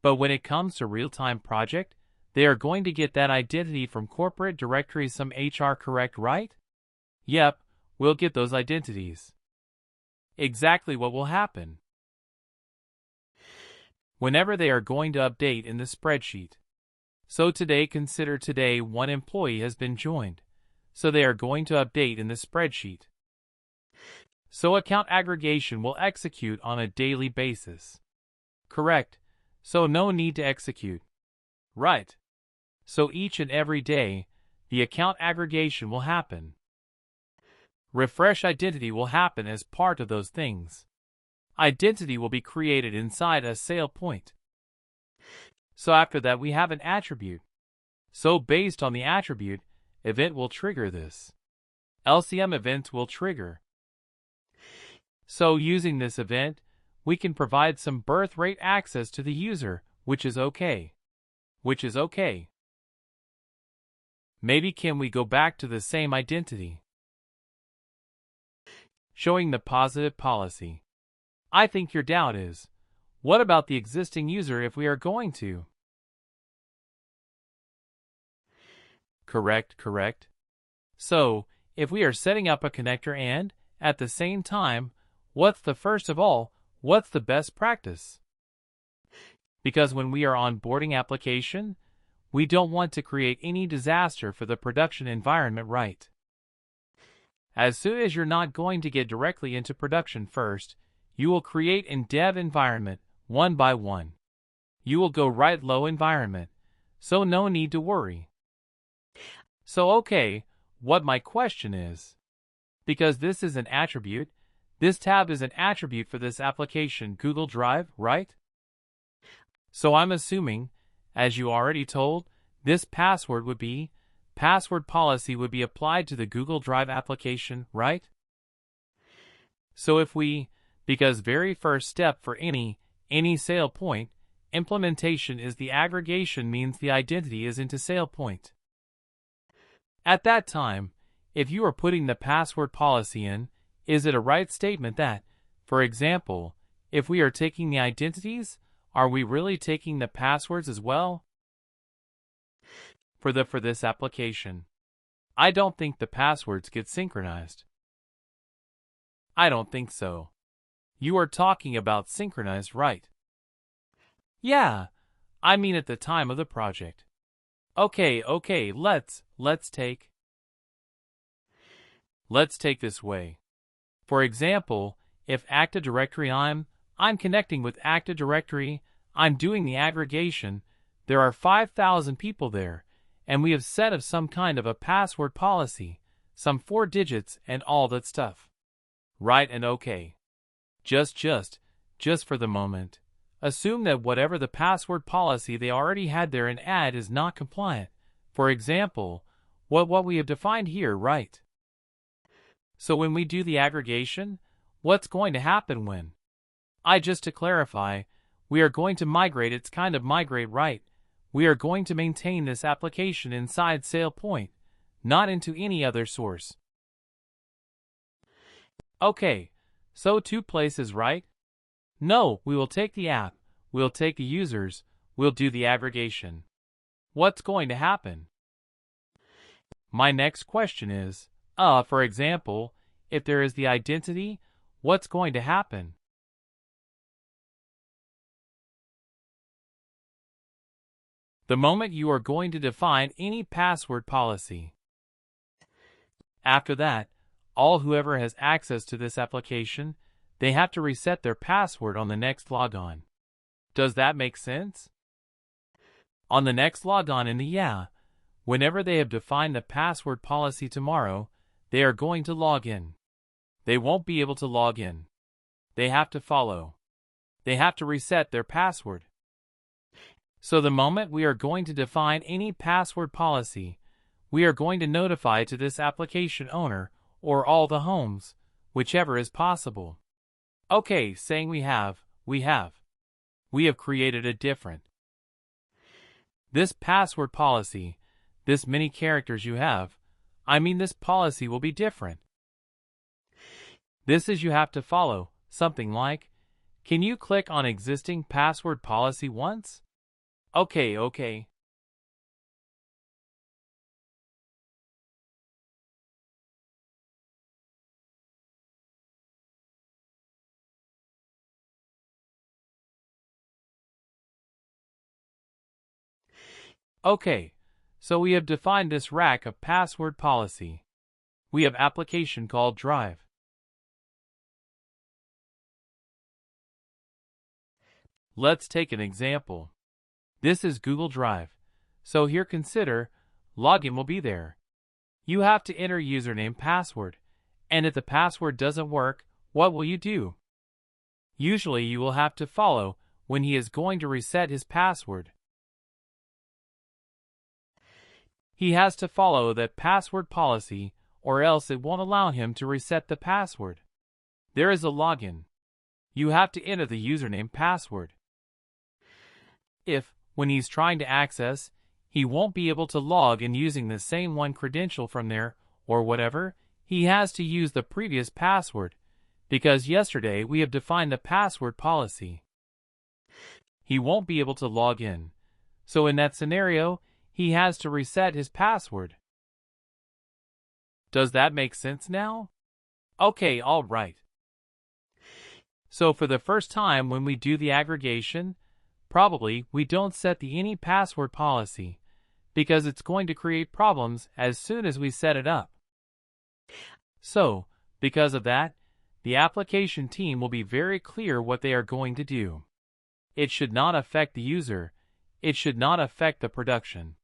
But when it comes to real-time project, they are going to get that identity from corporate directories some HR, correct, right? Yep, we'll get those identities. Exactly what will happen. Whenever they are going to update in the spreadsheet. So today, consider today one employee has been joined. So they are going to update in the spreadsheet. So account aggregation will execute on a daily basis. Correct. So no need to execute. Right. So each and every day, the account aggregation will happen. Refresh identity will happen as part of those things. Identity will be created inside a Sailpoint. So after that we have an attribute. So based on the attribute, event will trigger this. LCM events will trigger. So using this event, we can provide some birth rate access to the user, which is okay. Maybe can we go back to the same identity? Showing the positive policy. I think your doubt is, what about the existing user if we are going to? Correct. So, if we are setting up a connector and, at the same time, what's the best practice? Because when we are onboarding application, we don't want to create any disaster for the production environment, right? As soon as you're not going to get directly into production first, you will create in dev environment, one by one. You will go right low environment, so no need to worry. So okay, what my question is, because this is an attribute, this tab is an attribute for this application Google Drive, right? So I'm assuming, as you already told, this password policy would be applied to the Google Drive application, right? So if because very first step for any Sailpoint implementation is the aggregation means the identity is into Sailpoint. At that time, if you are putting the password policy in, is it a right statement that, for example, if we are taking the identities, are we really taking the passwords as well? For this application, I don't think the passwords get synchronized. I don't think so. You are talking about synchronized, right? Yeah, I mean at the time of the project. Okay, let's take this way. For example, if Active Directory I'm connecting with Active Directory, I'm doing the aggregation, there are 5,000 people there, and we have set of some kind of a password policy, some 4 digits and all that stuff. Right and okay. Just for the moment, assume that whatever the password policy they already had there and add is not compliant. For example, what we have defined here, right? So when we do the aggregation, what's going to happen when? Just to clarify, we are going to migrate, it's kind of migrate, right? We are going to maintain this application inside Sailpoint, not into any other source. Okay, so 2 places, right? No, we will take the app, we'll take the users, we'll do the aggregation. What's going to happen? My next question is, for example, if there is the identity, what's going to happen? The moment you are going to define any password policy. After that, whoever has access to this application, they have to reset their password on the next logon. Does that make sense? On the next logon in the whenever they have defined the password policy tomorrow, they are going to log in. They won't be able to log in. They have to follow. They have to reset their password. So the moment we are going to define any password policy, we are going to notify to this application owner or all the homes, whichever is possible. Okay, saying we have created a different. This password policy, this many characters you have, this policy will be different. This is you have to follow, something like, can you click on existing password policy once? Okay. Okay, so we have defined this rack of password policy. We have application called Drive. Let's take an example. This is Google Drive. So here consider, login will be there. You have to enter username password, and if the password doesn't work, what will you do? Usually you will have to follow when he is going to reset his password. He has to follow that password policy or else it won't allow him to reset the password. There is a login. You have to enter the username password. If, when he's trying to access, he won't be able to log in using the same one credential from there or whatever, he has to use the previous password, because yesterday we have defined the password policy. He won't be able to log in. So in that scenario, he has to reset his password. Does that make sense now? Okay, all right. So for the first time when we do the aggregation, probably we don't set the any password policy because it's going to create problems as soon as we set it up. So, because of that, the application team will be very clear what they are going to do. It should not affect the user. It should not affect the production.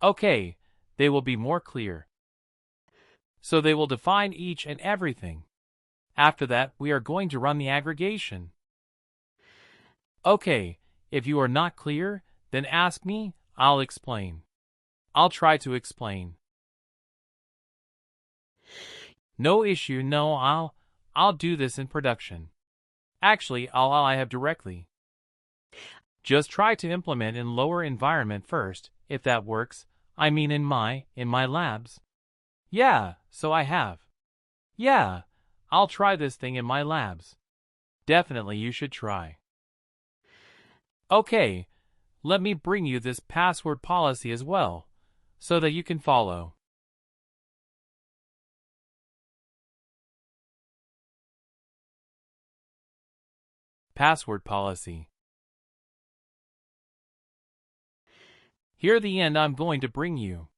Okay, they will be more clear. So they will define each and everything. After that, we are going to run the aggregation. Okay, if you are not clear, then ask me, I'll explain. I'll try to explain. No issue, no, I'll do this in production. Actually, I have directly. Just try to implement in lower environment first, if that works. I mean in my labs. Yeah, so I have. Yeah, I'll try this thing in my labs. Definitely you should try. Okay, let me bring you this password policy as well, so that you can follow. Password policy. Here the end I'm going to bring you.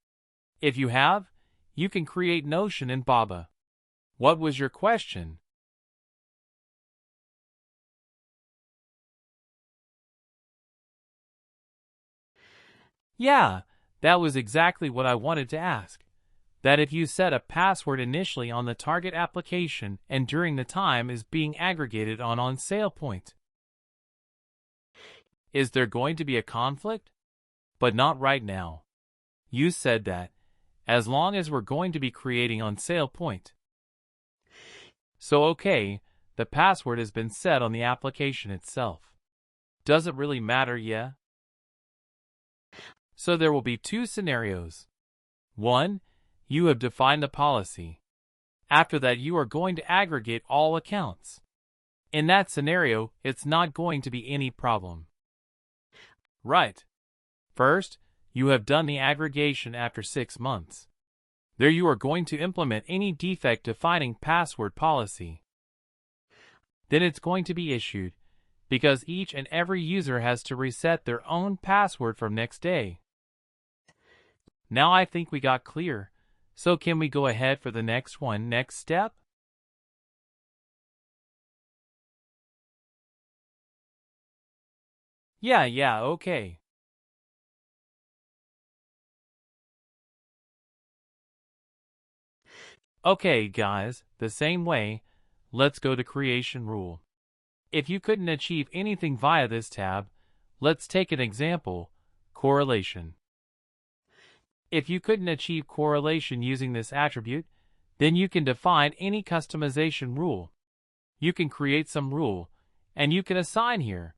If you have, you can create Notion in Baba. What was your question? Yeah, that was exactly what I wanted to ask. That if you set a password initially on the target application and during the time is being aggregated on Sailpoint, is there going to be a conflict? But not right now. You said that, as long as we're going to be creating on Sailpoint. So okay, the password has been set on the application itself. Does it really matter, yeah? So there will be two scenarios. One, you have defined the policy. After that, you are going to aggregate all accounts. In that scenario, it's not going to be any problem. Right. First, you have done the aggregation after 6 months. There you are going to implement any defect defining password policy. Then it's going to be issued, because each and every user has to reset their own password from next day. Now I think we got clear, so can we go ahead for the next step? Yeah, okay. Okay, guys, the same way, let's go to creation rule. If you couldn't achieve anything via this tab, let's take an example, correlation. If you couldn't achieve correlation using this attribute, then you can define any customization rule. You can create some rule, and you can assign here.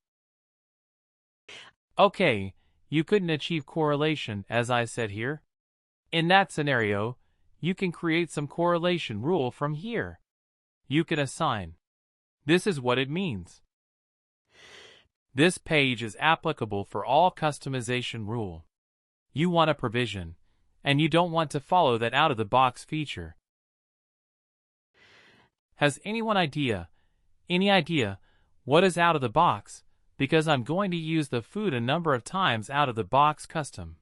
Okay, you couldn't achieve correlation as I said here. In that scenario, you can create some correlation rule from here. You can assign. This is what it means. This page is applicable for all customization rule. You want a provision, and you don't want to follow that out-of-the-box feature. Has any idea what is out of the box? Because I'm going to use the food a number of times out of the box custom.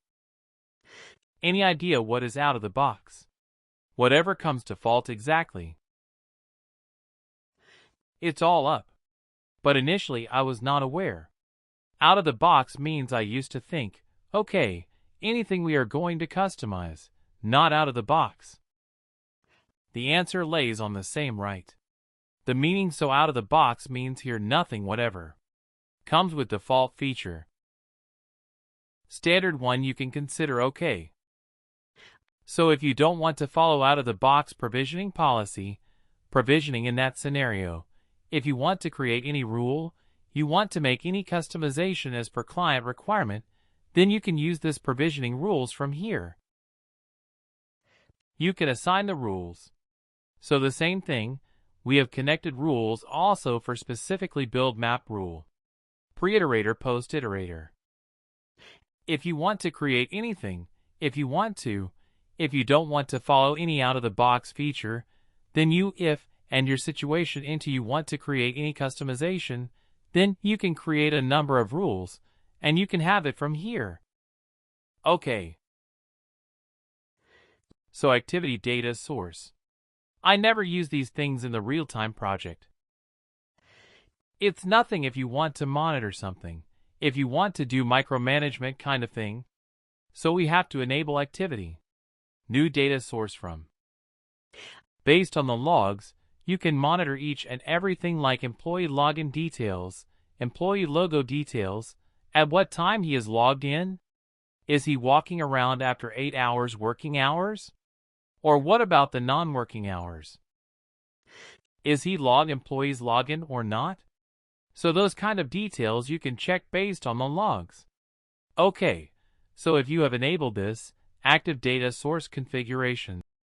Any idea what is out of the box? Whatever comes to default exactly. It's all up. But initially I was not aware. Out of the box means I used to think, okay, anything we are going to customize, not out of the box. The answer lays on the same right. The meaning so out of the box means here nothing whatever. Comes with default feature. Standard one you can consider okay. So if you don't want to follow out of the box provisioning policy, provisioning in that scenario, if you want to create any rule, you want to make any customization as per client requirement, then you can use this provisioning rules from here. You can assign the rules. So the same thing, we have connected rules also for specifically build map rule. Pre-iterator, post-iterator. If you want to create anything, if you don't want to follow any out-of-the-box feature, then if and your situation into you want to create any customization, then you can create a number of rules, and you can have it from here. Okay. So activity data source. I never use these things in the real-time project. It's nothing if you want to monitor something, if you want to do micromanagement kind of thing. So we have to enable activity. New data source from. Based on the logs, you can monitor each and everything like employee login details, employee logo details, at what time he is logged in. Is he walking around after 8 hours working hours? Or what about the non-working hours? Is he employees login or not? So those kind of details you can check based on the logs. Okay, so if you have enabled this, active data source configuration.